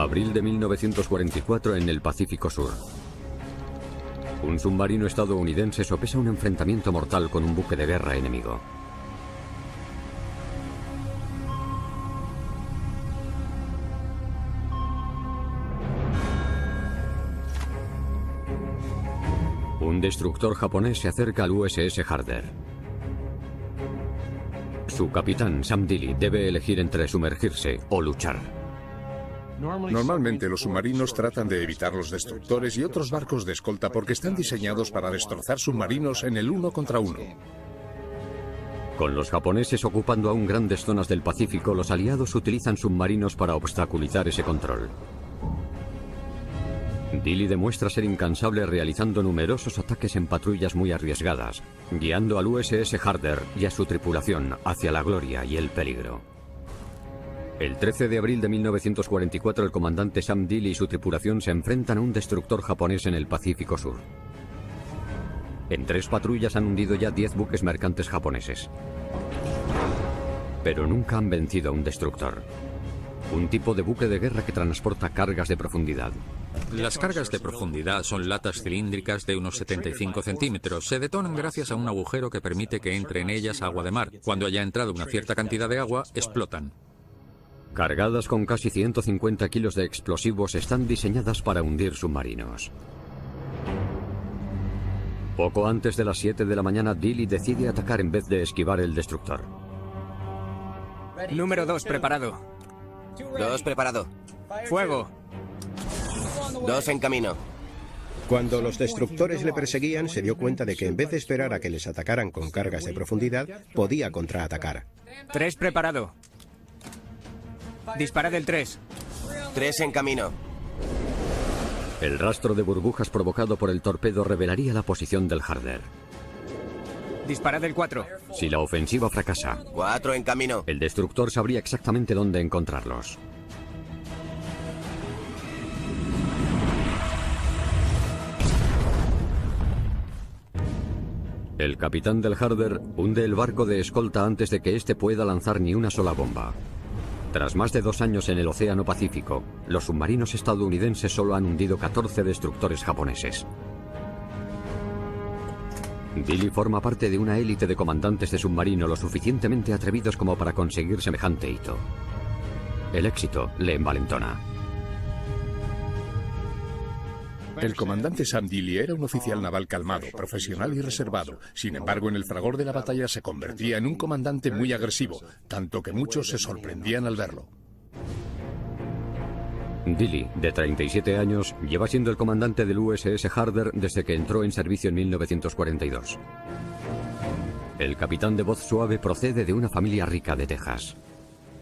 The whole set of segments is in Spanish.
Abril de 1944 en el Pacífico Sur. Un submarino estadounidense sopesa un enfrentamiento mortal con un buque de guerra enemigo. Un destructor japonés se acerca al USS Harder. Su capitán, Sam Dealey, debe elegir entre sumergirse o luchar. Normalmente los submarinos tratan de evitar los destructores y otros barcos de escolta porque están diseñados para destrozar submarinos en el uno contra uno. Con los japoneses ocupando aún grandes zonas del Pacífico, los aliados utilizan submarinos para obstaculizar ese control. Dealey demuestra ser incansable realizando numerosos ataques en patrullas muy arriesgadas, guiando al USS Harder y a su tripulación hacia la gloria y el peligro. El 13 de abril de 1944 el comandante Sam Dealey y su tripulación se enfrentan a un destructor japonés en el Pacífico Sur. En 3 patrullas han hundido ya 10 buques mercantes japoneses. Pero nunca han vencido a un destructor. Un tipo de buque de guerra que transporta cargas de profundidad. Las cargas de profundidad son latas cilíndricas de unos 75 centímetros. Se detonan gracias a un agujero que permite que entre en ellas agua de mar. Cuando haya entrado una cierta cantidad de agua, explotan. Cargadas con casi 150 kilos de explosivos, están diseñadas para hundir submarinos. Poco antes de las 7 de la mañana, Dealey decide atacar en vez de esquivar el destructor. Número 2 preparado. 2 preparado. Fuego. 2 en camino. Cuando los destructores le perseguían, se dio cuenta de que en vez de esperar a que les atacaran con cargas de profundidad, podía contraatacar. 3 preparado. Disparad el 3. 3 en camino. El rastro de burbujas provocado por el torpedo revelaría la posición del Harder. Disparad el 4. Si la ofensiva fracasa, 4 en camino. el destructor sabría exactamente dónde encontrarlos. El capitán del Harder hunde el barco de escolta antes de que éste pueda lanzar ni una sola bomba. Tras más de 2 años en el Océano Pacífico, los submarinos estadounidenses solo han hundido 14 destructores japoneses. Dealey forma parte de una élite de comandantes de submarino lo suficientemente atrevidos como para conseguir semejante hito. El éxito le envalentona. El comandante Sam Dealey era un oficial naval calmado, profesional y reservado. Sin embargo, en el fragor de la batalla se convertía en un comandante muy agresivo, tanto que muchos se sorprendían al verlo. Dealey, de 37 años, lleva siendo el comandante del USS Harder desde que entró en servicio en 1942. El capitán de voz suave procede de una familia rica de Texas.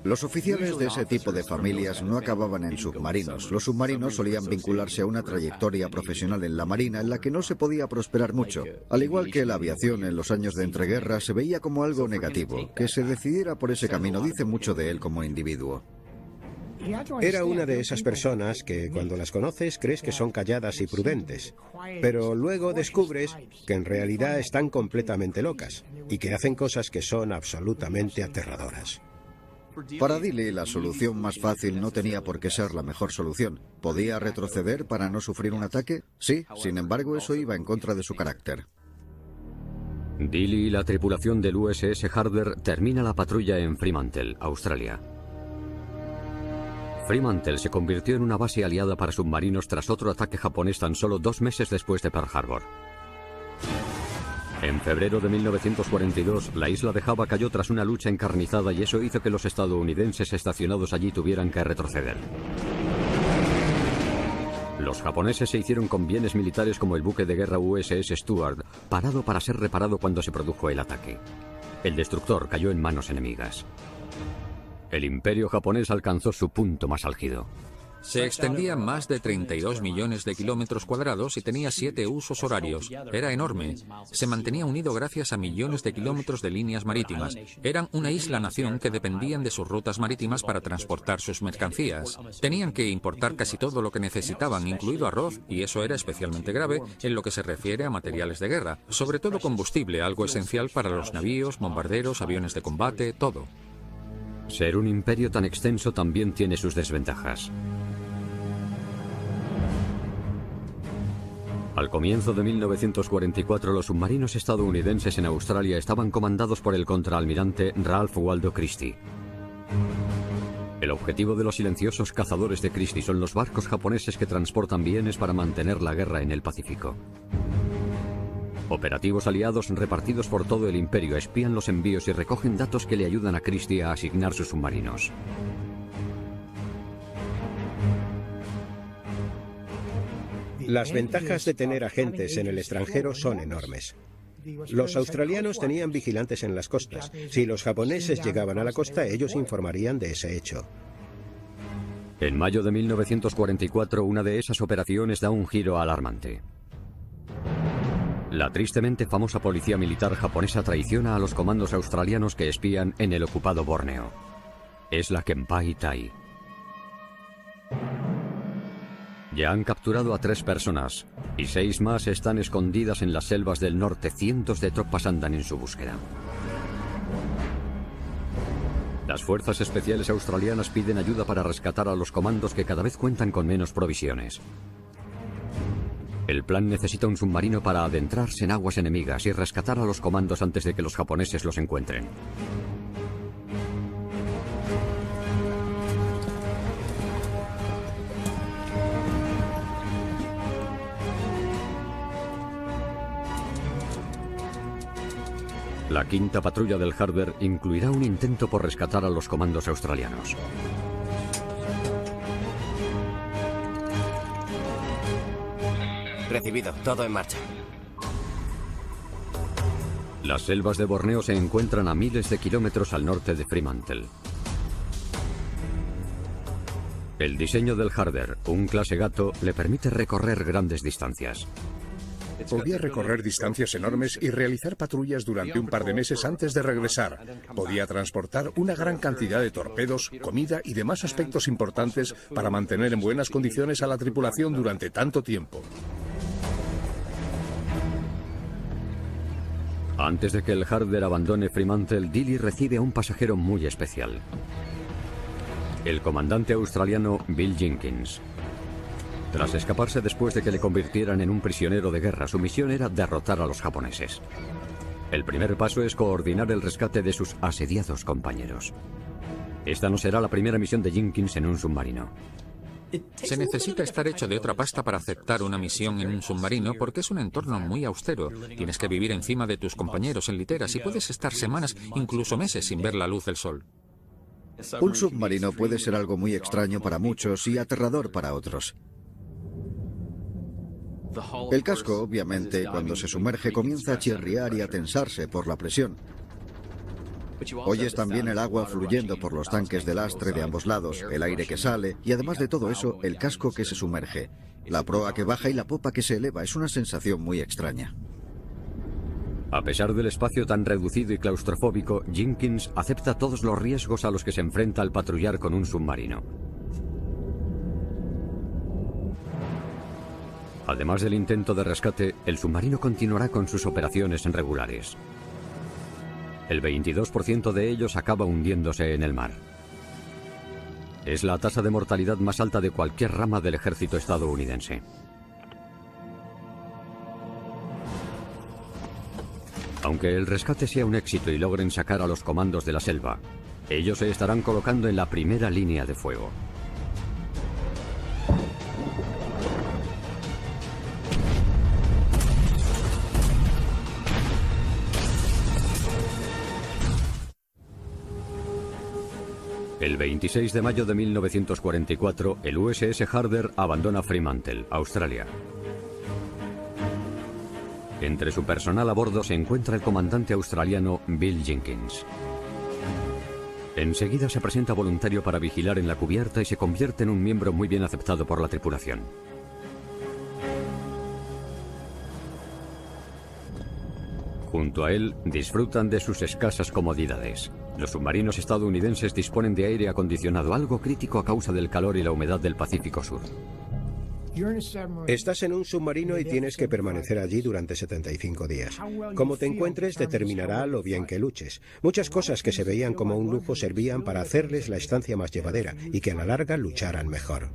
Los oficiales de ese tipo de familias no acababan en submarinos. Los submarinos solían vincularse a una trayectoria profesional en la Marina en la que no se podía prosperar mucho. Al igual que la aviación en los años de entreguerra se veía como algo negativo. Que se decidiera por ese camino dice mucho de él como individuo. Era una de esas personas que cuando las conoces crees que son calladas y prudentes, pero luego descubres que en realidad están completamente locas y que hacen cosas que son absolutamente aterradoras. Para Dealey, la solución más fácil no tenía por qué ser la mejor solución. ¿Podía retroceder para no sufrir un ataque? Sí, sin embargo, eso iba en contra de su carácter. Dealey y la tripulación del USS Harder termina la patrulla en Fremantle, Australia. Fremantle se convirtió en una base aliada para submarinos tras otro ataque japonés tan solo 2 meses después de Pearl Harbor. En febrero de 1942, la isla de Java cayó tras una lucha encarnizada y eso hizo que los estadounidenses estacionados allí tuvieran que retroceder. Los japoneses se hicieron con bienes militares como el buque de guerra USS Stuart, parado para ser reparado cuando se produjo el ataque. El destructor cayó en manos enemigas. El imperio japonés alcanzó su punto más álgido. Se extendía más de 32 millones de kilómetros cuadrados y tenía 7 usos horarios. Era enorme. Se mantenía unido gracias a millones de kilómetros de líneas marítimas. Eran una isla-nación que dependían de sus rutas marítimas para transportar sus mercancías. Tenían que importar casi todo lo que necesitaban, incluido arroz, y eso era especialmente grave en lo que se refiere a materiales de guerra. Sobre todo combustible, algo esencial para los navíos, bombarderos, aviones de combate, todo. Ser un imperio tan extenso también tiene sus desventajas. Al comienzo de 1944, los submarinos estadounidenses en Australia estaban comandados por el contraalmirante Ralph Waldo Christie. El objetivo de los silenciosos cazadores de Christie son los barcos japoneses que transportan bienes para mantener la guerra en el Pacífico. Operativos aliados repartidos por todo el imperio espían los envíos y recogen datos que le ayudan a Christie a asignar sus submarinos. Las ventajas de tener agentes en el extranjero son enormes. Los australianos tenían vigilantes en las costas. Si los japoneses llegaban a la costa, ellos informarían de ese hecho. En mayo de 1944, una de esas operaciones da un giro alarmante. La tristemente famosa policía militar japonesa traiciona a los comandos australianos que espían en el ocupado Borneo. Es la Kempai Tai. Ya han capturado a 3 personas y 6 más están escondidas en las selvas del norte. Cientos de tropas andan en su búsqueda. Las fuerzas especiales australianas piden ayuda para rescatar a los comandos que cada vez cuentan con menos provisiones. El plan necesita un submarino para adentrarse en aguas enemigas y rescatar a los comandos antes de que los japoneses los encuentren. La quinta patrulla del Harder incluirá un intento por rescatar a los comandos australianos. Recibido, todo en marcha. Las selvas de Borneo se encuentran a miles de kilómetros al norte de Fremantle. El diseño del Harder, un clase gato, le permite recorrer grandes distancias. Podía recorrer distancias enormes y realizar patrullas durante un par de meses antes de regresar. Podía transportar una gran cantidad de torpedos, comida y demás aspectos importantes para mantener en buenas condiciones a la tripulación durante tanto tiempo. Antes de que el Harder abandone Fremantle, Dilley recibe a un pasajero muy especial. El comandante australiano Bill Jenkins. Tras escaparse después de que le convirtieran en un prisionero de guerra, su misión era derrotar a los japoneses. El primer paso es coordinar el rescate de sus asediados compañeros. Esta no será la primera misión de Jenkins en un submarino. Se necesita estar hecho de otra pasta para aceptar una misión en un submarino porque es un entorno muy austero. Tienes que vivir encima de tus compañeros en literas y puedes estar semanas, incluso meses, sin ver la luz del sol. Un submarino puede ser algo muy extraño para muchos y aterrador para otros. El casco, obviamente, cuando se sumerge comienza a chirriar y a tensarse por la presión. Oyes también el agua fluyendo por los tanques de lastre de ambos lados, el aire que sale y además de todo eso, el casco que se sumerge. La proa que baja y la popa que se eleva es una sensación muy extraña. A pesar del espacio tan reducido y claustrofóbico, Jenkins acepta todos los riesgos a los que se enfrenta al patrullar con un submarino. Además del intento de rescate, el submarino continuará con sus operaciones regulares. El 22% de ellos acaba hundiéndose en el mar. Es la tasa de mortalidad más alta de cualquier rama del ejército estadounidense. Aunque el rescate sea un éxito y logren sacar a los comandos de la selva, ellos se estarán colocando en la primera línea de fuego. El 26 de mayo de 1944, el USS Harder abandona Fremantle, Australia. Entre su personal a bordo se encuentra el comandante australiano Bill Jenkins. Enseguida se presenta voluntario para vigilar en la cubierta y se convierte en un miembro muy bien aceptado por la tripulación. Junto a él, disfrutan de sus escasas comodidades. Los submarinos estadounidenses disponen de aire acondicionado, algo crítico a causa del calor y la humedad del Pacífico Sur. Estás en un submarino y tienes que permanecer allí durante 75 días. Cómo te encuentres determinará lo bien que luches. Muchas cosas que se veían como un lujo servían para hacerles la estancia más llevadera y que a la larga lucharan mejor.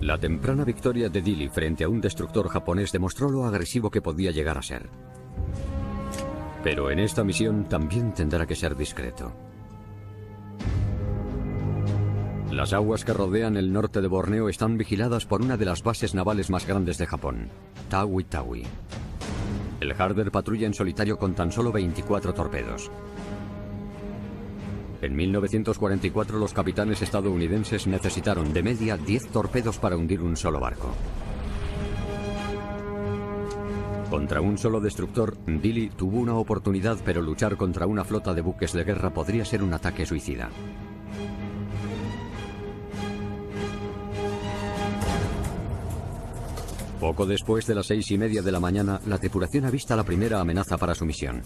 La temprana victoria de Dilley frente a un destructor japonés demostró lo agresivo que podía llegar a ser. Pero en esta misión también tendrá que ser discreto. Las aguas que rodean el norte de Borneo están vigiladas por una de las bases navales más grandes de Japón, Tawi Tawi. El Harder patrulla en solitario con tan solo 24 torpedos. En 1944 los capitanes estadounidenses necesitaron de media 10 torpedos para hundir un solo barco. Contra un solo destructor, Dilley tuvo una oportunidad, pero luchar contra una flota de buques de guerra podría ser un ataque suicida. Poco después de las 6:30 de la mañana, la tripulación avista la primera amenaza para su misión.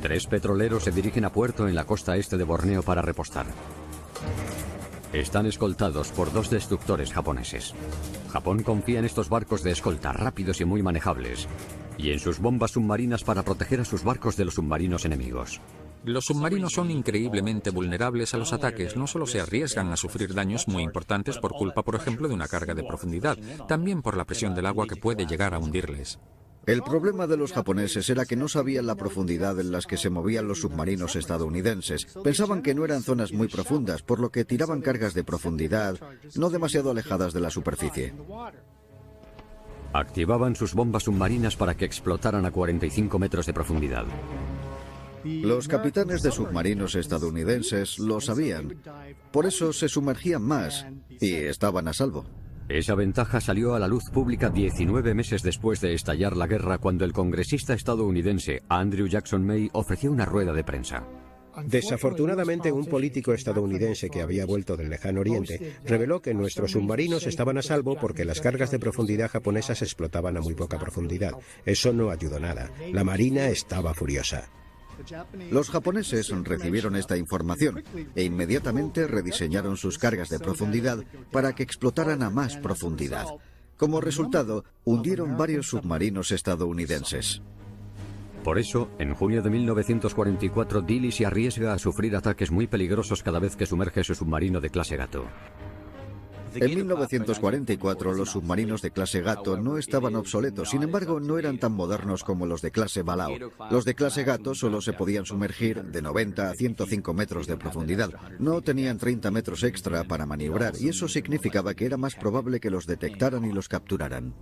3 petroleros se dirigen a puerto en la costa este de Borneo para repostar. Están escoltados por 2 destructores japoneses. Japón confía en estos barcos de escolta rápidos y muy manejables, y en sus bombas submarinas para proteger a sus barcos de los submarinos enemigos. Los submarinos son increíblemente vulnerables a los ataques. No solo se arriesgan a sufrir daños muy importantes por culpa, por ejemplo, de una carga de profundidad, también por la presión del agua que puede llegar a hundirles. El problema de los japoneses era que no sabían la profundidad en las que se movían los submarinos estadounidenses. Pensaban que no eran zonas muy profundas, por lo que tiraban cargas de profundidad no demasiado alejadas de la superficie. Activaban sus bombas submarinas para que explotaran a 45 metros de profundidad. Los capitanes de submarinos estadounidenses lo sabían. Por eso se sumergían más y estaban a salvo. Esa ventaja salió a la luz pública 19 meses después de estallar la guerra, cuando el congresista estadounidense Andrew Jackson May ofreció una rueda de prensa. Desafortunadamente, un político estadounidense que había vuelto del lejano oriente reveló que nuestros submarinos estaban a salvo porque las cargas de profundidad japonesas explotaban a muy poca profundidad. Eso no ayudó nada. La marina estaba furiosa. Los japoneses recibieron esta información e inmediatamente rediseñaron sus cargas de profundidad para que explotaran a más profundidad. Como resultado, hundieron varios submarinos estadounidenses. Por eso, en junio de 1944, Dilley se arriesga a sufrir ataques muy peligrosos cada vez que sumerge su submarino de clase Gato. En 1944 los submarinos de clase Gato no estaban obsoletos, sin embargo no eran tan modernos como los de clase Balao. Los de clase Gato solo se podían sumergir de 90 a 105 metros de profundidad. No tenían 30 metros extra para maniobrar y eso significaba que era más probable que los detectaran y los capturaran.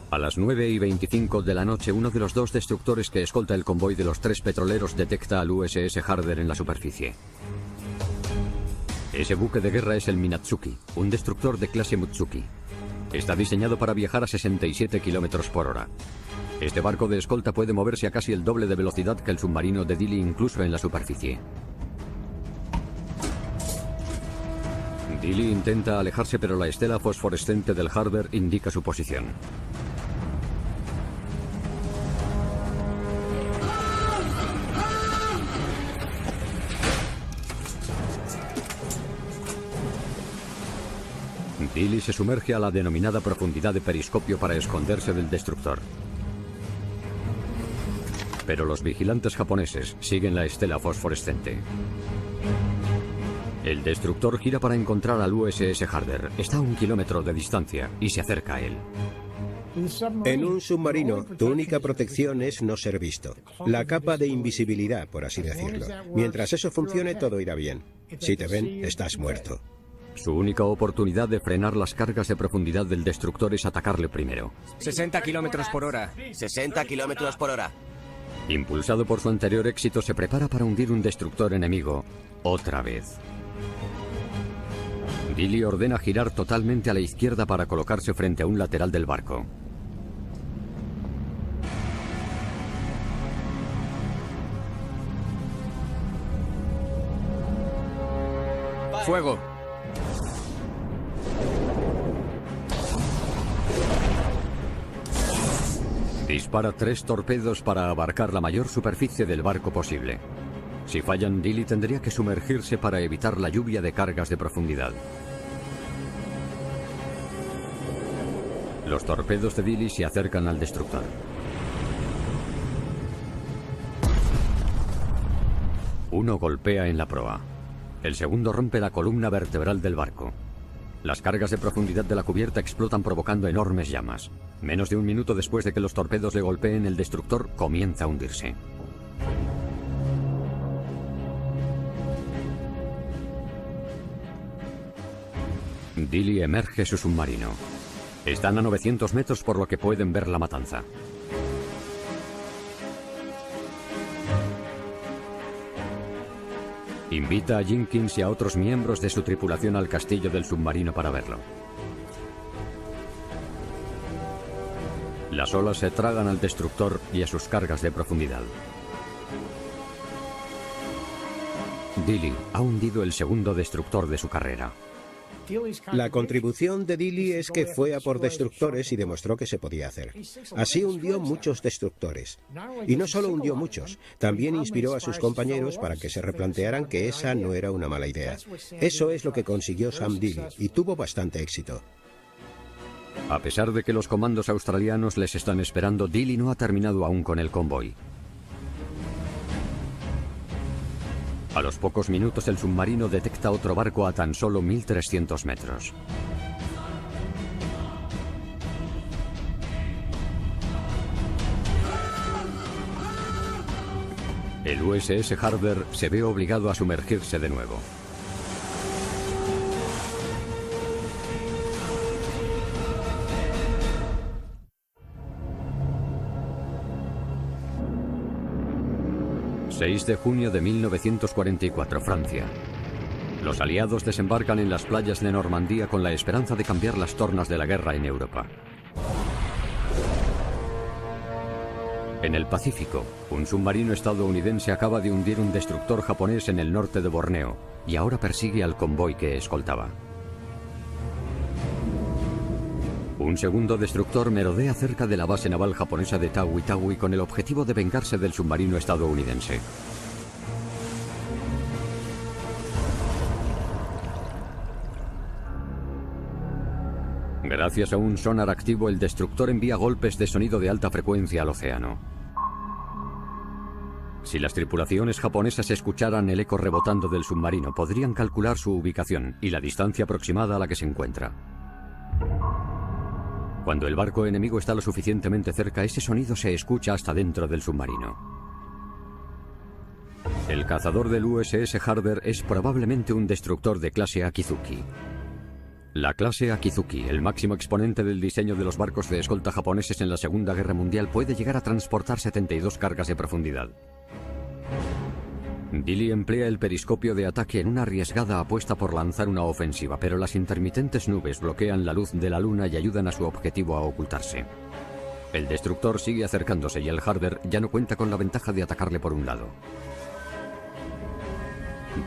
A las 9:25 de la noche, uno de los 2 destructores que escolta el convoy de los 3 petroleros detecta al USS Harder en la superficie. Ese buque de guerra es el Minatsuki, un destructor de clase Mutsuki. Está diseñado para viajar a 67 km por hora. Este barco de escolta puede moverse a casi el doble de velocidad que el submarino de Dilley, incluso en la superficie. Dilley intenta alejarse, pero la estela fosforescente del Harder indica su posición. Dilley se sumerge a la denominada profundidad de periscopio para esconderse del destructor. Pero los vigilantes japoneses siguen la estela fosforescente. El destructor gira para encontrar al USS Harder. Está a 1 kilómetro de distancia y se acerca a él. En un submarino, tu única protección es no ser visto. La capa de invisibilidad, por así decirlo. Mientras eso funcione, todo irá bien. Si te ven, estás muerto. Su única oportunidad de frenar las cargas de profundidad del destructor es atacarle primero. 60 kilómetros por hora. 60 kilómetros por hora. Impulsado por su anterior éxito, se prepara para hundir un destructor enemigo otra vez. Dilley ordena girar totalmente a la izquierda para colocarse frente a un lateral del barco. ¡Fuego! Dispara 3 torpedos para abarcar la mayor superficie del barco posible. Si fallan, Dilley tendría que sumergirse para evitar la lluvia de cargas de profundidad. Los torpedos de Dilley se acercan al destructor. Uno golpea en la proa. El segundo rompe la columna vertebral del barco. Las cargas de profundidad de la cubierta explotan provocando enormes llamas. Menos de un minuto después de que los torpedos le golpeen, el destructor comienza a hundirse. Dilley emerge su submarino. Están a 900 metros por lo que pueden ver la matanza. Invita a Jenkins y a otros miembros de su tripulación al castillo del submarino para verlo. Las olas se tragan al destructor y a sus cargas de profundidad. Dilley ha hundido el segundo destructor de su carrera. La contribución de Dilley es que fue a por destructores y demostró que se podía hacer. Así hundió muchos destructores. Y no solo hundió muchos, también inspiró a sus compañeros para que se replantearan que esa no era una mala idea. Eso es lo que consiguió Sam Dilley y tuvo bastante éxito. A pesar de que los comandos australianos les están esperando, Dilley no ha terminado aún con el convoy. A los pocos minutos el submarino detecta otro barco a tan solo 1300 metros. El USS Harder se ve obligado a sumergirse de nuevo. ...6 de junio de 1944, Francia. Los aliados desembarcan en las playas de Normandía con la esperanza de cambiar las tornas de la guerra en Europa. En el Pacífico, un submarino estadounidense acaba de hundir un destructor japonés en el norte de Borneo y ahora persigue al convoy que escoltaba. Un segundo destructor merodea cerca de la base naval japonesa de Tawi Tawi con el objetivo de vengarse del submarino estadounidense. Gracias a un sonar activo, el destructor envía golpes de sonido de alta frecuencia al océano. Si las tripulaciones japonesas escucharan el eco rebotando del submarino, podrían calcular su ubicación y la distancia aproximada a la que se encuentra. Cuando el barco enemigo está lo suficientemente cerca, ese sonido se escucha hasta dentro del submarino. El cazador del USS Harder es probablemente un destructor de clase Akizuki. La clase Akizuki, el máximo exponente del diseño de los barcos de escolta japoneses en la Segunda Guerra Mundial, puede llegar a transportar 72 cargas de profundidad. Dilley emplea el periscopio de ataque en una arriesgada apuesta por lanzar una ofensiva, pero las intermitentes nubes bloquean la luz de la luna y ayudan a su objetivo a ocultarse. El destructor sigue acercándose y el Harder ya no cuenta con la ventaja de atacarle por un lado.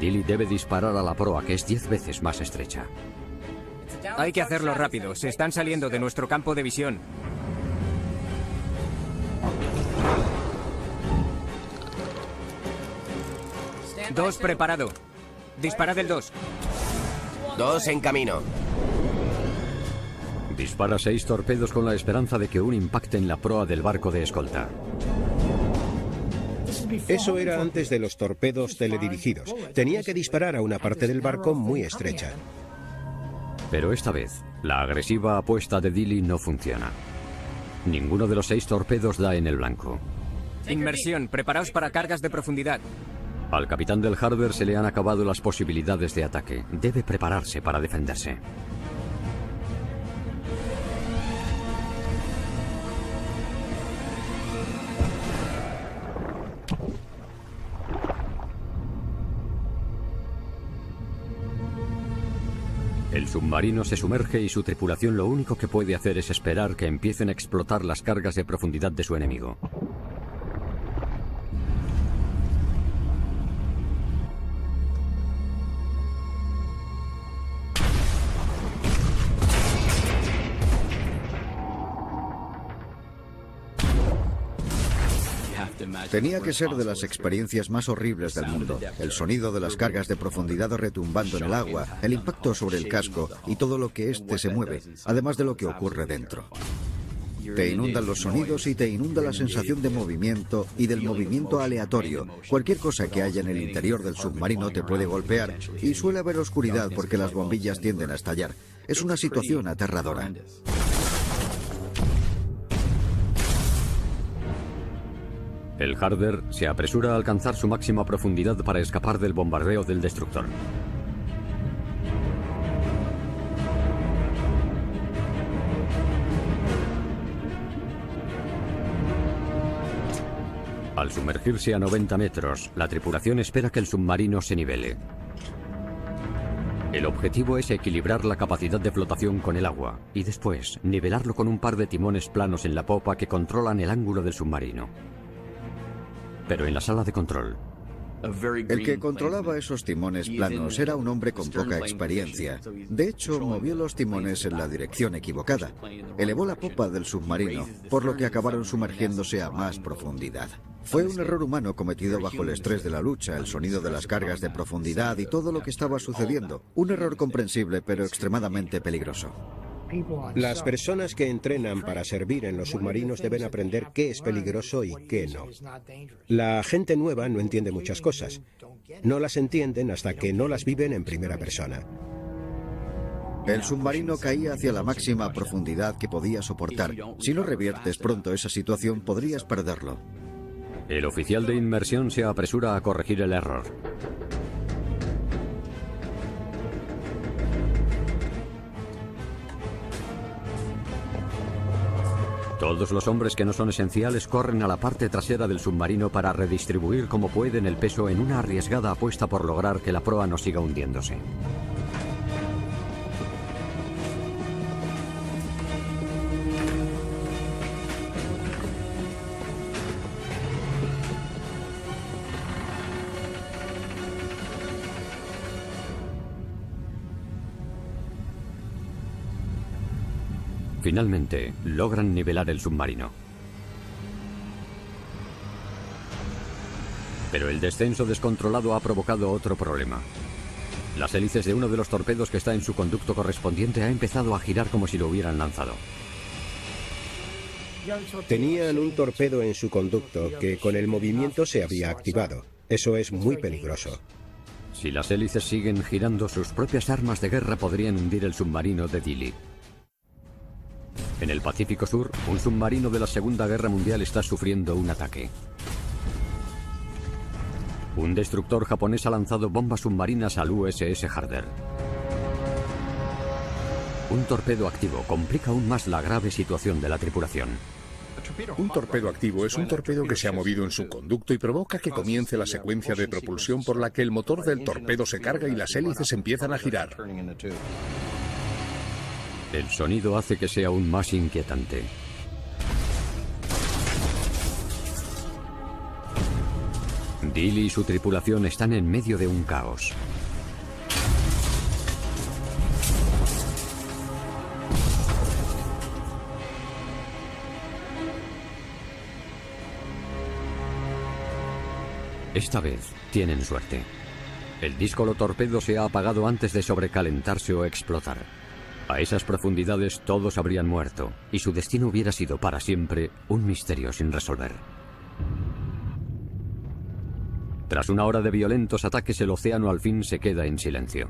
Dilley debe disparar a la proa, que es 10 veces más estrecha. Hay que hacerlo rápido. Se están saliendo de nuestro campo de visión. Dos preparado. Disparad el 2. 2 en camino. Dispara 6 torpedos con la esperanza de que un impacte en la proa del barco de escolta. Eso era antes de los torpedos teledirigidos. Tenía que disparar a una parte del barco muy estrecha. Pero esta vez, la agresiva apuesta de Dilley no funciona. Ninguno de los 6 torpedos da en el blanco. Inmersión. Preparaos para cargas de profundidad. Al capitán del Harder se le han acabado las posibilidades de ataque. Debe prepararse para defenderse. El submarino se sumerge y su tripulación lo único que puede hacer es esperar que empiecen a explotar las cargas de profundidad de su enemigo. Tenía que ser de las experiencias más horribles del mundo. El sonido de las cargas de profundidad retumbando en el agua, el impacto sobre el casco y todo lo que éste se mueve, además de lo que ocurre dentro. Te inundan los sonidos y te inunda la sensación de movimiento y del movimiento aleatorio. Cualquier cosa que haya en el interior del submarino te puede golpear y suele haber oscuridad porque las bombillas tienden a estallar. Es una situación aterradora. El Harder se apresura a alcanzar su máxima profundidad para escapar del bombardeo del destructor. Al sumergirse a 90 metros, la tripulación espera que el submarino se nivele. El objetivo es equilibrar la capacidad de flotación con el agua y después nivelarlo con un par de timones planos en la popa que controlan el ángulo del submarino. Pero en la sala de control, El que controlaba esos timones planos era un hombre con poca experiencia. De hecho, movió los timones en la dirección equivocada. Elevó la popa del submarino, por lo que acabaron sumergiéndose a más profundidad. Fue un error humano cometido bajo el estrés de la lucha, el sonido de las cargas de profundidad y todo lo que estaba sucediendo. Un error comprensible, pero extremadamente peligroso. Las personas que entrenan para servir en los submarinos deben aprender qué es peligroso y qué no. La gente nueva no entiende muchas cosas. No las entienden hasta que no las viven en primera persona. El submarino caía hacia la máxima profundidad que podía soportar. Si no reviertes pronto esa situación, podrías perderlo. el oficial de inmersión se apresura a corregir el error. Todos los hombres que no son esenciales corren a la parte trasera del submarino para redistribuir como pueden el peso en una arriesgada apuesta por lograr que la proa no siga hundiéndose. Finalmente, logran nivelar el submarino. Pero el descenso descontrolado ha provocado otro problema. Las hélices de uno de los torpedos que está en su conducto correspondiente ha empezado a girar como si lo hubieran lanzado. Tenían un torpedo en su conducto que con el movimiento se había activado. Eso es muy peligroso. Si las hélices siguen girando, sus propias armas de guerra podrían hundir el submarino de Dilley. En el Pacífico Sur, un submarino de la Segunda Guerra Mundial está sufriendo un ataque. Un destructor japonés ha lanzado bombas submarinas al USS Harder. Un torpedo activo complica aún más la grave situación de la tripulación. Un torpedo activo es un torpedo que se ha movido en su conducto y provoca que comience la secuencia de propulsión por la que el motor del torpedo se carga y las hélices empiezan a girar. El sonido hace que sea aún más inquietante. Dilley y su tripulación están en medio de un caos. Esta vez tienen suerte. El díscolo torpedo se ha apagado antes de sobrecalentarse o explotar. A esas profundidades todos habrían muerto, y su destino hubiera sido para siempre un misterio sin resolver. Tras una hora de violentos ataques, el océano al fin se queda en silencio.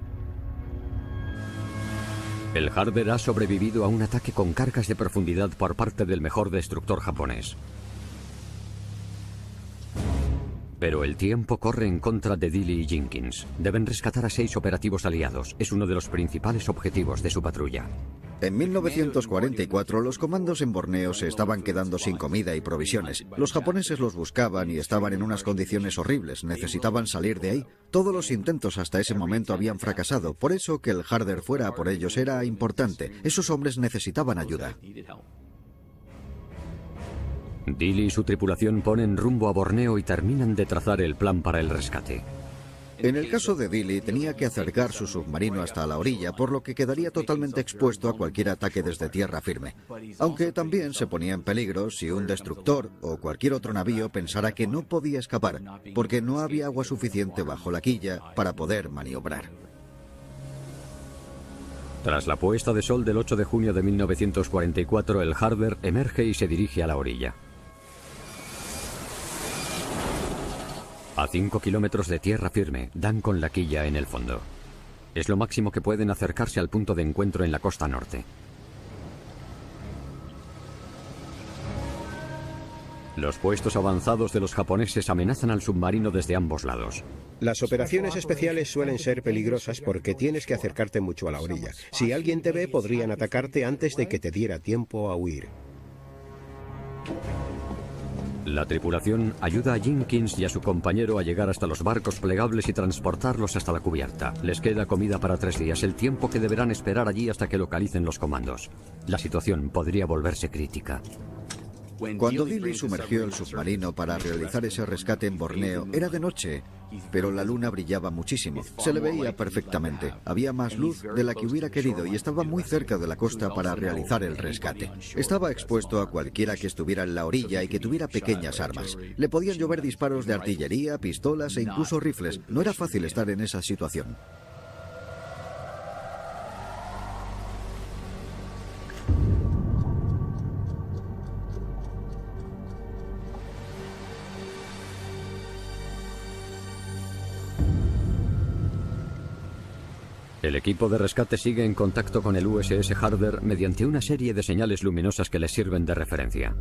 El Harder ha sobrevivido a un ataque con cargas de profundidad por parte del mejor destructor japonés. Pero el tiempo corre en contra de Dilley y Jenkins. Deben rescatar a 6 operativos aliados. Es uno de los principales objetivos de su patrulla. En 1944 los comandos en Borneo se estaban quedando sin comida y provisiones. Los japoneses los buscaban y estaban en unas condiciones horribles. Necesitaban salir de ahí. Todos los intentos hasta ese momento habían fracasado. Por eso que el Harder fuera a por ellos era importante. Esos hombres necesitaban ayuda. Dilley y su tripulación ponen rumbo a Borneo y terminan de trazar el plan para el rescate. En el caso de Dilley tenía que acercar su submarino hasta la orilla, por lo que quedaría totalmente expuesto a cualquier ataque desde tierra firme. Aunque también se ponía en peligro si un destructor o cualquier otro navío pensara que no podía escapar, porque no había agua suficiente bajo la quilla para poder maniobrar. Tras la puesta de sol del 8 de junio de 1944, el Harder emerge y se dirige a la orilla. A 5 kilómetros de tierra firme, dan con la quilla en el fondo. Es lo máximo que pueden acercarse al punto de encuentro en la costa norte. Los puestos avanzados de los japoneses amenazan al submarino desde ambos lados. Las operaciones especiales suelen ser peligrosas porque tienes que acercarte mucho a la orilla. Si alguien te ve, podrían atacarte antes de que te diera tiempo a huir. La tripulación ayuda a Jenkins y a su compañero a llegar hasta los barcos plegables y transportarlos hasta la cubierta. Les queda comida para 3 días, el tiempo que deberán esperar allí hasta que localicen los comandos. La situación podría volverse crítica. Cuando Dili sumergió el submarino para realizar ese rescate en Borneo, era de noche, pero la luna brillaba muchísimo. Se le veía perfectamente. Había más luz de la que hubiera querido y estaba muy cerca de la costa para realizar el rescate. Estaba expuesto a cualquiera que estuviera en la orilla y que tuviera pequeñas armas. Le podían llover disparos de artillería, pistolas e incluso rifles. No era fácil estar en esa situación. El equipo de rescate sigue en contacto con el USS Harder mediante una serie de señales luminosas que les sirven de referencia.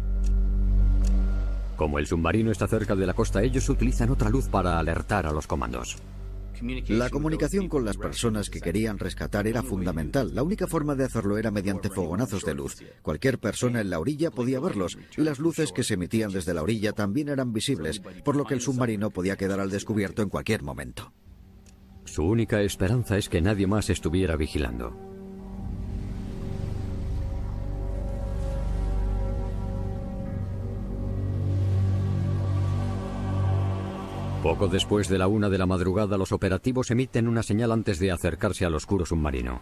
Como el submarino está cerca de la costa, ellos utilizan otra luz para alertar a los comandos. La comunicación con las personas que querían rescatar era fundamental. La única forma de hacerlo era mediante fogonazos de luz. Cualquier persona en la orilla podía verlos, y las luces que se emitían desde la orilla también eran visibles, por lo que el submarino podía quedar al descubierto en cualquier momento. Su única esperanza es que nadie más estuviera vigilando. Poco después de la 1 de la madrugada, los operativos emiten una señal antes de acercarse al oscuro submarino.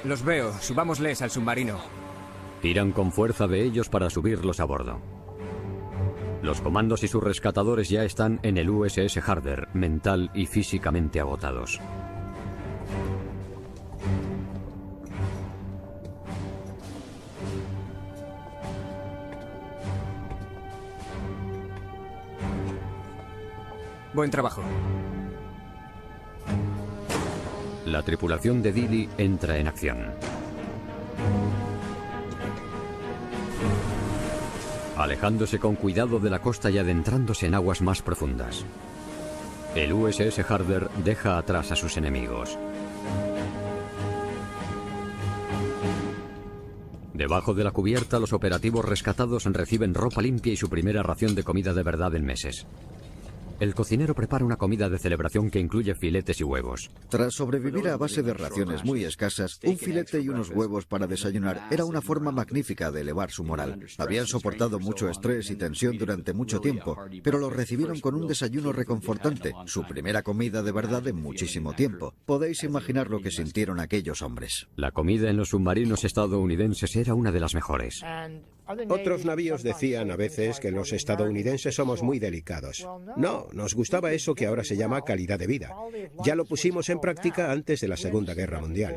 Los veo, subámosles al submarino. Tiran con fuerza de ellos para subirlos a bordo. Los comandos y sus rescatadores ya están en el USS Harder, mental y físicamente agotados. Buen trabajo. La tripulación de Dili entra en acción. Alejándose con cuidado de la costa y adentrándose en aguas más profundas. El USS Harder deja atrás a sus enemigos. Debajo de la cubierta, los operativos rescatados reciben ropa limpia y su primera ración de comida de verdad en meses. El cocinero prepara una comida de celebración que incluye filetes y huevos. Tras sobrevivir a base de raciones muy escasas, un filete y unos huevos para desayunar era una forma magnífica de elevar su moral. Habían soportado mucho estrés y tensión durante mucho tiempo, pero lo recibieron con un desayuno reconfortante, su primera comida de verdad en muchísimo tiempo. Podéis imaginar lo que sintieron aquellos hombres. La comida en los submarinos estadounidenses era una de las mejores. Otros navíos decían a veces que los estadounidenses somos muy delicados. No, nos gustaba eso que ahora se llama calidad de vida. Ya lo pusimos en práctica antes de la Segunda Guerra Mundial.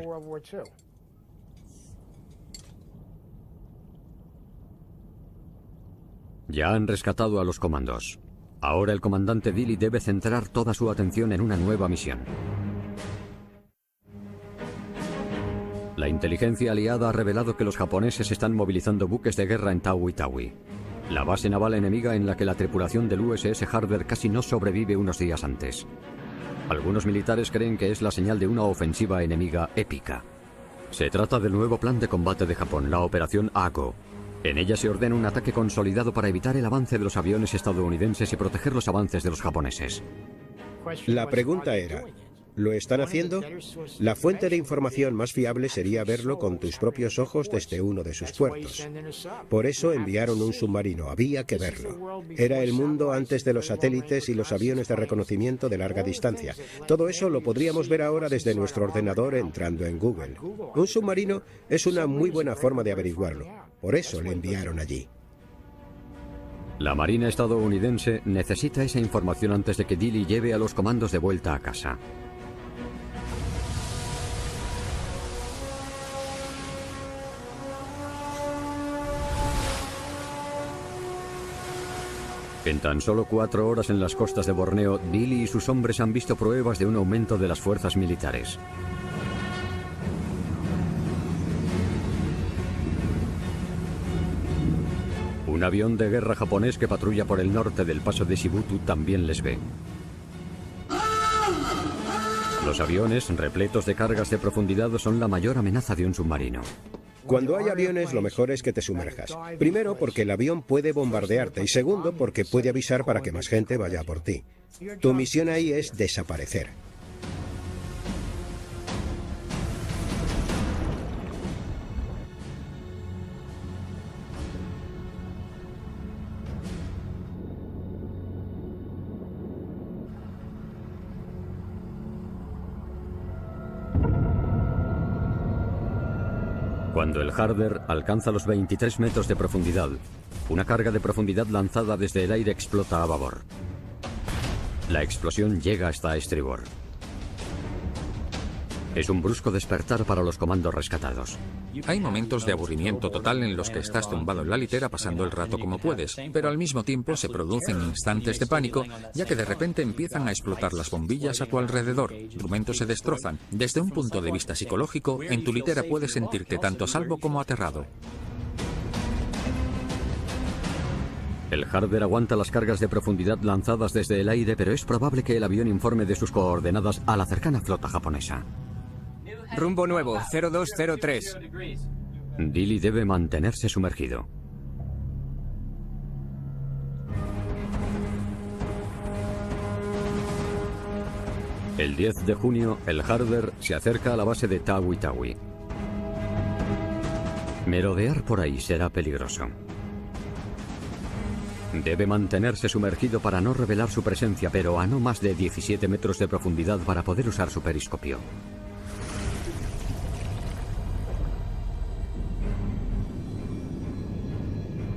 Ya han rescatado a los comandos. Ahora el comandante Dili debe centrar toda su atención en una nueva misión. La inteligencia aliada ha revelado que los japoneses están movilizando buques de guerra en Tawi Tawi, la base naval enemiga en la que la tripulación del USS Harder casi no sobrevive unos días antes. Algunos militares creen que es la señal de una ofensiva enemiga épica. Se trata del nuevo plan de combate de Japón, la Operación Ako. En ella se ordena un ataque consolidado para evitar el avance de los aviones estadounidenses y proteger los avances de los japoneses. La pregunta era, ¿lo están haciendo? La fuente de información más fiable sería verlo con tus propios ojos desde uno de sus puertos. Por eso enviaron un submarino, había que verlo. Era el mundo antes de los satélites y los aviones de reconocimiento de larga distancia. Todo eso lo podríamos ver ahora desde nuestro ordenador entrando en Google. Un submarino es una muy buena forma de averiguarlo. Por eso le enviaron allí. La Marina estadounidense necesita esa información antes de que Dili lleve a los comandos de vuelta a casa. En tan solo 4 horas en las costas de Borneo, Dili y sus hombres han visto pruebas de un aumento de las fuerzas militares. Un avión de guerra japonés que patrulla por el norte del paso de Shibutu también les ve. Los aviones, repletos de cargas de profundidad, son la mayor amenaza de un submarino. Cuando hay aviones, lo mejor es que te sumerjas. Primero, porque el avión puede bombardearte, y segundo, porque puede avisar para que más gente vaya por ti. Tu misión ahí es desaparecer. Cuando el Harder alcanza los 23 metros de profundidad, una carga de profundidad lanzada desde el aire explota a babor. La explosión llega hasta estribor. Es un brusco despertar para los comandos rescatados. Hay momentos de aburrimiento total en los que estás tumbado en la litera pasando el rato como puedes, pero al mismo tiempo se producen instantes de pánico, ya que de repente empiezan a explotar las bombillas a tu alrededor, instrumentos se destrozan. Desde un punto de vista psicológico, en tu litera puedes sentirte tanto a salvo como aterrado. El Harder aguanta las cargas de profundidad lanzadas desde el aire, pero es probable que el avión informe de sus coordenadas a la cercana flota japonesa. Rumbo nuevo, 0203. Dili debe mantenerse sumergido. El 10 de junio, el Harder se acerca a la base de Tawi Tawi. Merodear por ahí será peligroso. Debe mantenerse sumergido para no revelar su presencia, pero a no más de 17 metros de profundidad para poder usar su periscopio.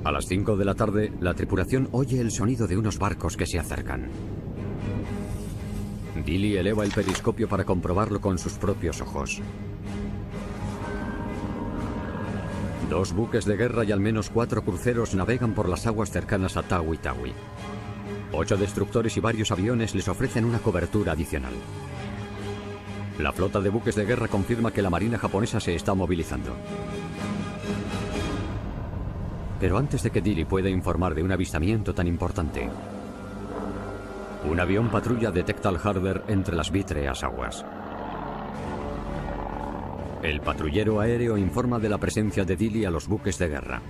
A las 5 de la tarde, la tripulación oye el sonido de unos barcos que se acercan. Dili eleva el periscopio para comprobarlo con sus propios ojos. 2 buques de guerra y al menos 4 cruceros navegan por las aguas cercanas a Tawi Tawi. 8 destructores y varios aviones les ofrecen una cobertura adicional. La flota de buques de guerra confirma que la marina japonesa se está movilizando. Pero antes de que Dili pueda informar de un avistamiento tan importante, un avión patrulla detecta al Harder entre las vítreas aguas. El patrullero aéreo informa de la presencia de Dili a los buques de guerra.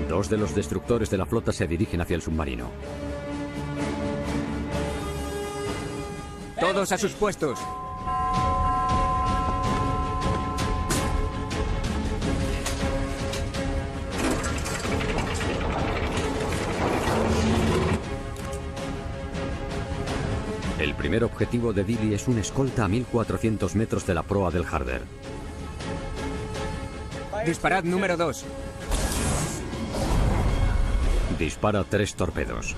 2 de los destructores de la flota se dirigen hacia el submarino. Todos a sus puestos. El primer objetivo de Dili es un escolta a 1400 metros de la proa del Harder. Disparad número 2. Dispara 3 torpedos.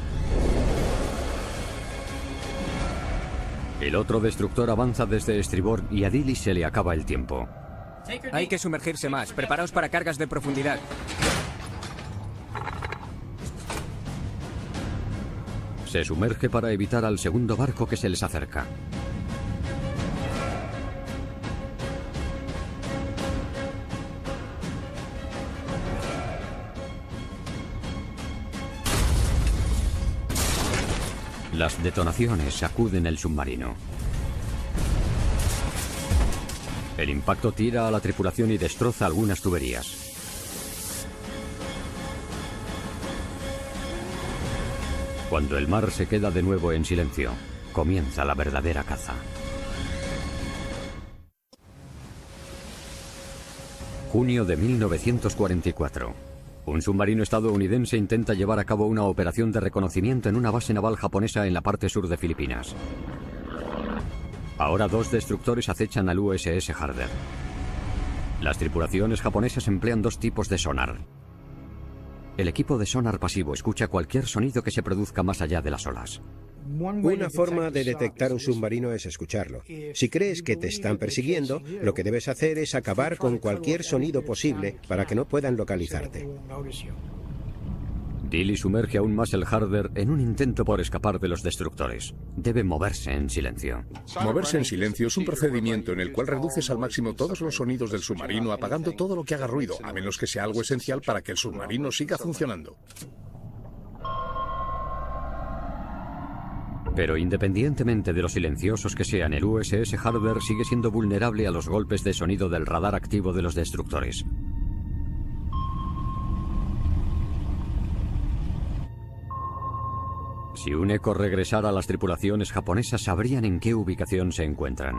El otro destructor avanza desde estribor y a Dili se le acaba el tiempo. Hay que sumergirse más. Preparaos para cargas de profundidad. Se sumerge para evitar al segundo barco que se les acerca. Las detonaciones sacuden el submarino. El impacto tira a la tripulación y destroza algunas tuberías. Cuando el mar se queda de nuevo en silencio, comienza la verdadera caza. Junio de 1944. Un submarino estadounidense intenta llevar a cabo una operación de reconocimiento en una base naval japonesa en la parte sur de Filipinas. Ahora 2 destructores acechan al USS Harder. Las tripulaciones japonesas emplean 2 tipos de sonar. El equipo de sonar pasivo escucha cualquier sonido que se produzca más allá de las olas. Una forma de detectar un submarino es escucharlo. Si crees que te están persiguiendo, lo que debes hacer es acabar con cualquier sonido posible para que no puedan localizarte. Dilly sumerge aún más el Harder en un intento por escapar de los destructores. Debe moverse en silencio. Moverse en silencio es un procedimiento en el cual reduces al máximo todos los sonidos del submarino, apagando todo lo que haga ruido, a menos que sea algo esencial para que el submarino siga funcionando. Pero independientemente de lo silenciosos que sean, el USS Harder sigue siendo vulnerable a los golpes de sonido del radar activo de los destructores. Si un eco regresara a las tripulaciones japonesas, sabrían en qué ubicación se encuentran.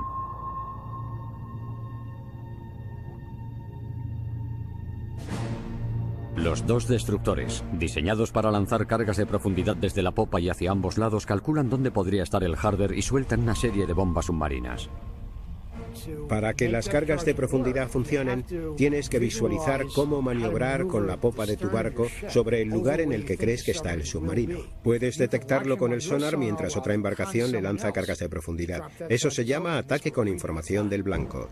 Los dos destructores, diseñados para lanzar cargas de profundidad desde la popa y hacia ambos lados, calculan dónde podría estar el Harder y sueltan una serie de bombas submarinas. Para que las cargas de profundidad funcionen, tienes que visualizar cómo maniobrar con la popa de tu barco sobre el lugar en el que crees que está el submarino. Puedes detectarlo con el sonar mientras otra embarcación le lanza cargas de profundidad. Eso se llama ataque con información del blanco.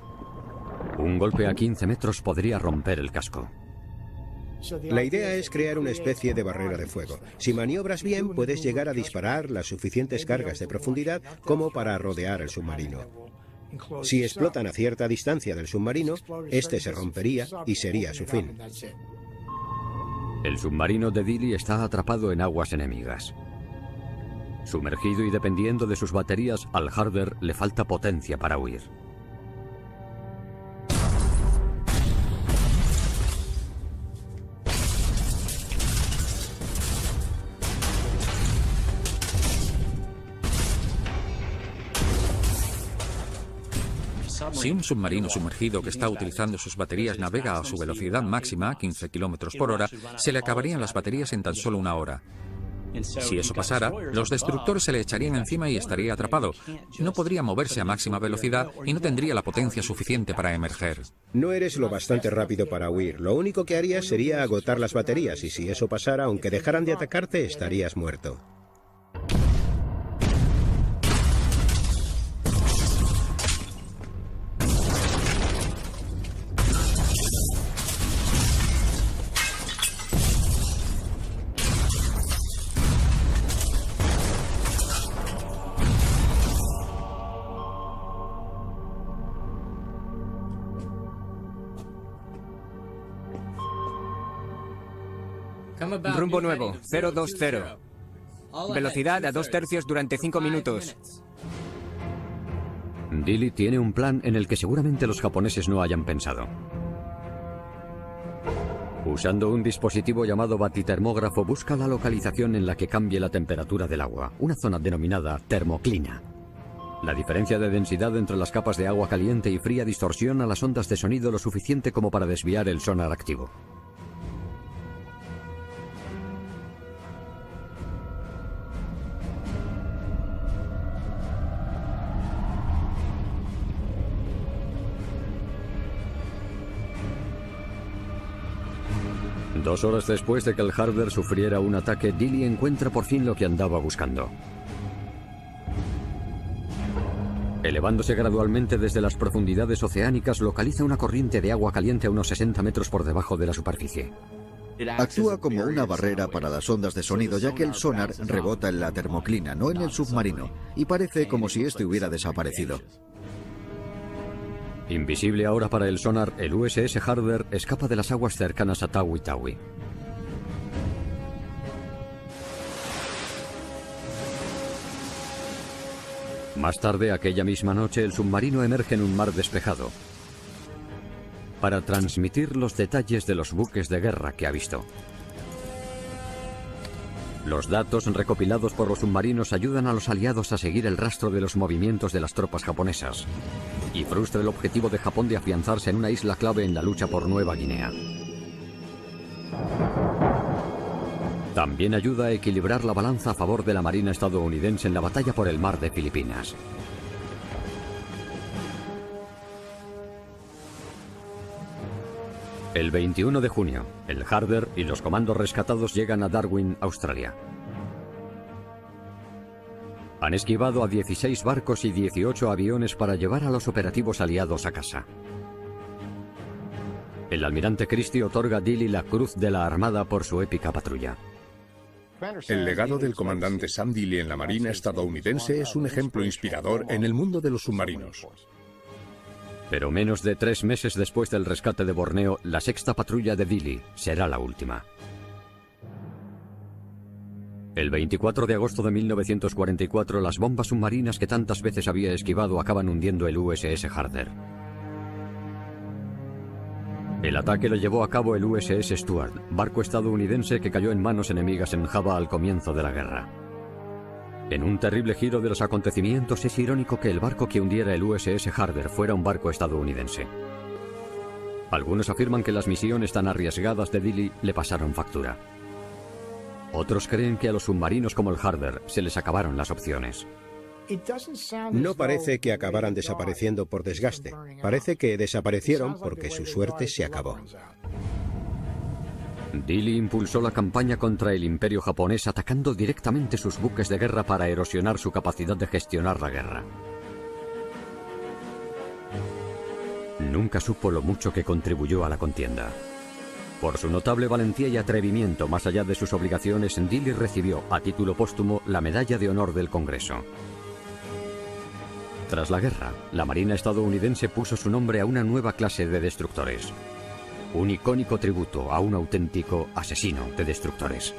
Un golpe a 15 metros podría romper el casco. La idea es crear una especie de barrera de fuego. Si maniobras bien, puedes llegar a disparar las suficientes cargas de profundidad como para rodear el submarino. Si explotan a cierta distancia del submarino, este se rompería y sería su fin. El submarino de Dilly está atrapado en aguas enemigas. Sumergido y dependiendo de sus baterías, al Harder le falta potencia para huir. Si un submarino sumergido que está utilizando sus baterías navega a su velocidad máxima, 15 km por hora, se le acabarían las baterías en tan solo una hora. Si eso pasara, los destructores se le echarían encima y estaría atrapado. No podría moverse a máxima velocidad y no tendría la potencia suficiente para emerger. No eres lo bastante rápido para huir. Lo único que harías sería agotar las baterías y si eso pasara, aunque dejaran de atacarte, estarías muerto. Rumbo nuevo, 020. Velocidad a 2/3 durante 5 minutos. Dilly tiene un plan en el que seguramente los japoneses no hayan pensado. Usando un dispositivo llamado batitermógrafo, busca la localización en la que cambie la temperatura del agua, una zona denominada termoclina. La diferencia de densidad entre las capas de agua caliente y fría distorsiona las ondas de sonido lo suficiente como para desviar el sonar activo. Dos horas después de que el Harder sufriera un ataque, Dilly encuentra por fin lo que andaba buscando. Elevándose gradualmente desde las profundidades oceánicas, localiza una corriente de agua caliente a unos 60 metros por debajo de la superficie. Actúa como una barrera para las ondas de sonido, ya que el sonar rebota en la termoclina, no en el submarino, y parece como si este hubiera desaparecido. Invisible ahora para el sonar, el USS Harder escapa de las aguas cercanas a Tawi Tawi. Más tarde, aquella misma noche, el submarino emerge en un mar despejado para transmitir los detalles de los buques de guerra que ha visto. Los datos recopilados por los submarinos ayudan a los aliados a seguir el rastro de los movimientos de las tropas japonesas y frustra el objetivo de Japón de afianzarse en una isla clave en la lucha por Nueva Guinea. También ayuda a equilibrar la balanza a favor de la Marina estadounidense en la batalla por el mar de Filipinas. El 21 de junio, el Harder y los comandos rescatados llegan a Darwin, Australia. Han esquivado a 16 barcos y 18 aviones para llevar a los operativos aliados a casa. El almirante Christie otorga a Dilly la Cruz de la Armada por su épica patrulla. El legado del comandante Sam Dealey en la Marina estadounidense es un ejemplo inspirador en el mundo de los submarinos. Pero menos de 3 meses después del rescate de Borneo, la sexta patrulla de Dealey será la última. El 24 de agosto de 1944, las bombas submarinas que tantas veces había esquivado acaban hundiendo el USS Harder. El ataque lo llevó a cabo el USS Stuart, barco estadounidense que cayó en manos enemigas en Java al comienzo de la guerra. En un terrible giro de los acontecimientos, es irónico que el barco que hundiera el USS Harder fuera un barco estadounidense. Algunos afirman que las misiones tan arriesgadas de Dealey le pasaron factura. Otros creen que a los submarinos como el Harder se les acabaron las opciones. No parece que acabaran desapareciendo por desgaste. Parece que desaparecieron porque su suerte se acabó. Dealey impulsó la campaña contra el Imperio japonés atacando directamente sus buques de guerra para erosionar su capacidad de gestionar la guerra. Nunca supo lo mucho que contribuyó a la contienda. Por su notable valentía y atrevimiento más allá de sus obligaciones, Dealey recibió, a título póstumo, la Medalla de Honor del Congreso. Tras la guerra, la Marina estadounidense puso su nombre a una nueva clase de destructores. Un icónico tributo a un auténtico asesino de destructores.